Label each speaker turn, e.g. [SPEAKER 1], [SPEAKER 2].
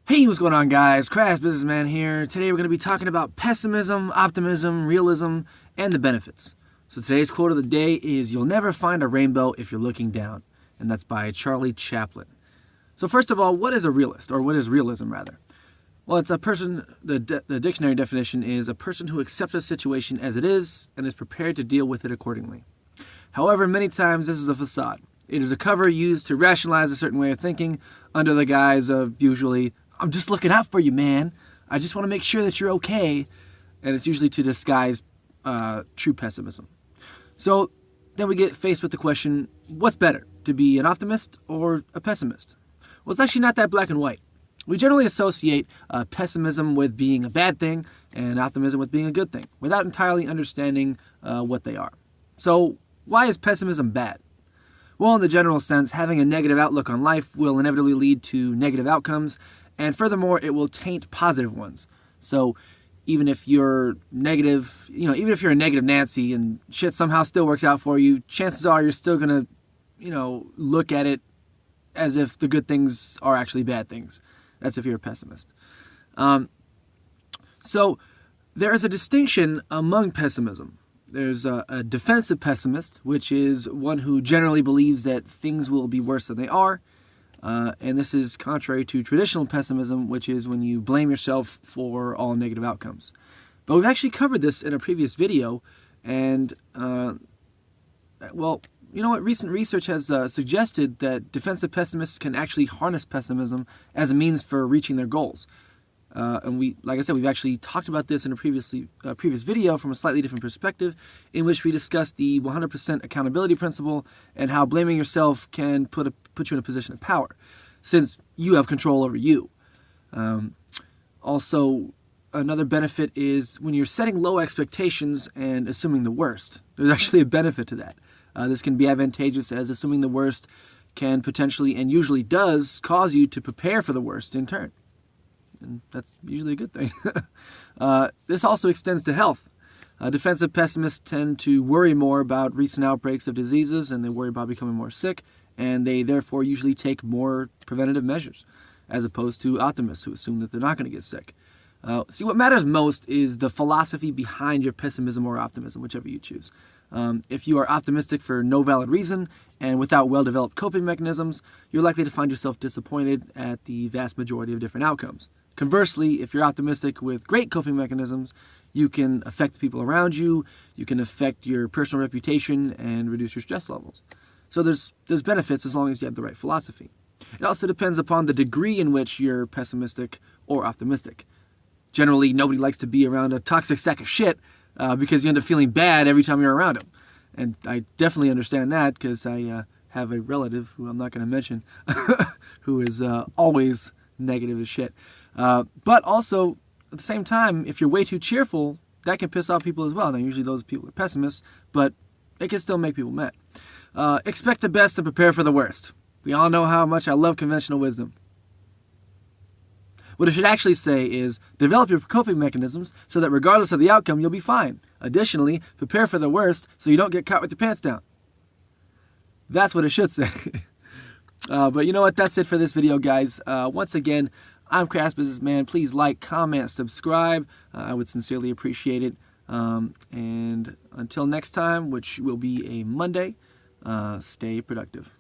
[SPEAKER 1] Hey, what's going on, guys? Crass Businessman here. Today we're going to be talking about pessimism, optimism, realism, and the benefits. So today's quote of the day is, "You'll never find a rainbow if you're looking down." And that's by Charlie Chaplin. So first of all, what is a realist, or what is realism, rather? Well, it's a person, the dictionary definition is a person who accepts a situation as it is and is prepared to deal with it accordingly. However, many times this is a facade. It is a cover used to rationalize a certain way of thinking under the guise of usually, "I'm just looking out for you, man. I just want to make sure that you're okay." And it's usually to disguise true pessimism. So then we get faced with the question, what's better, to be an optimist or a pessimist? Well, it's actually not that black and white. We generally associate pessimism with being a bad thing and optimism with being a good thing, without entirely understanding what they are. So why is pessimism bad? Well, in the general sense, having a negative outlook on life will inevitably lead to negative outcomes, and furthermore, it will taint positive ones. So even if you're negative, even if you're a negative Nancy and shit somehow still works out for you, chances are you're still going to, look at it as if the good things are actually bad things. That's if you're a pessimist. So there is a distinction among pessimism. There's a defensive pessimist, which is one who generally believes that things will be worse than they are. And this is contrary to traditional pessimism, which is when you blame yourself for all negative outcomes. But we've actually covered this in a previous video, and, recent research has suggested that defensive pessimists can actually harness pessimism as a means for reaching their goals. And like I said, we've actually talked about this in a previous video from a slightly different perspective, in which we discussed the 100% accountability principle and how blaming yourself can put you in a position of power, since you have control over you. Also, another benefit is when you're setting low expectations and assuming the worst. There's actually a benefit to that. This can be advantageous, as assuming the worst can potentially, and usually does, cause you to prepare for the worst in turn. And that's usually a good thing. This also extends to health. Defensive pessimists tend to worry more about recent outbreaks of diseases, and they worry about becoming more sick, and they therefore usually take more preventative measures, as opposed to optimists who assume that they're not going to get sick. See, what matters most is the philosophy behind your pessimism or optimism, whichever you choose. If you are optimistic for no valid reason and without well-developed coping mechanisms, you're likely to find yourself disappointed at the vast majority of different outcomes. Conversely, if you're optimistic with great coping mechanisms, you can affect the people around you, you can affect your personal reputation, and reduce your stress levels. So there's benefits as long as you have the right philosophy. It also depends upon the degree in which you're pessimistic or optimistic. Generally, nobody likes to be around a toxic sack of shit because you end up feeling bad every time you're around them. And I definitely understand that, because I have a relative, who I'm not going to mention, who is always negative as shit. But also, at the same time, if you're way too cheerful, that can piss off people as well. Now, usually those people are pessimists, but it can still make people mad. Expect the best and prepare for the worst. We all know how much I love conventional wisdom. What I should actually say is, develop your coping mechanisms so that regardless of the outcome, you'll be fine. Additionally, prepare for the worst so you don't get caught with your pants down. That's what it should say. But you know what? That's it for this video, guys. Once again, I'm Crass Businessman. Please like, comment, subscribe. I would sincerely appreciate it. And until next time, which will be a Monday, stay productive.